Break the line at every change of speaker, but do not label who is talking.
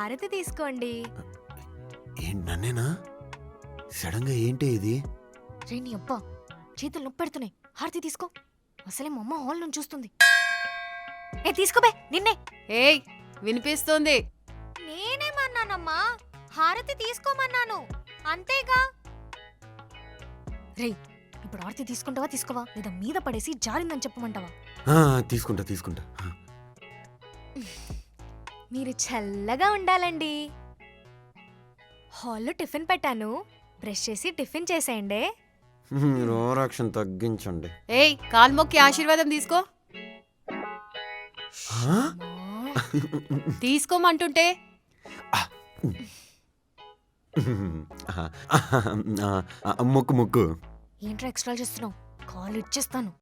హారతి తీసుకోండి.
ఏంటి నన్నేనా? సడన్ గా ఏంటి ఇది?
రే నీ అబ్బా, చేతులు నొప్పి పెడుతున్నాయి. హారతి తీసుకో. అసలే మా అమ్మ హాల్ నుంచి చూస్తుంది. ఏ తీసుకోబే నిన్నే.
ఏయ్ వినిపిస్తోంది.
నేనేమన్నానమ్మా? హారతి తీసుకోమన్నాను అంతేగా. రే ఇప్పుడు హారతి తీసుకుంటావా తీసుకోవా, లేదా మీద పడేసి జారిందని చెప్పమంటావా?
తీసుకుంటా.
మీరు చల్లగా ఉండాలండి. హాల్లో టిఫిన్ పెట్టాను, బ్రష్ చేసి టిఫిన్ చేసేయండి.
మీరు ఓవరాక్షన్ తగ్గించండి.
ఏయ్ కాలు మొక్కి ఆశీర్వాదం తీసుకో. తీసుకోమంటుంటే
మొక్కు
ఏంట్రా ఎక్స్ట్రా చేస్తున్నావు? కాల్ ఇచ్చేస్తాను.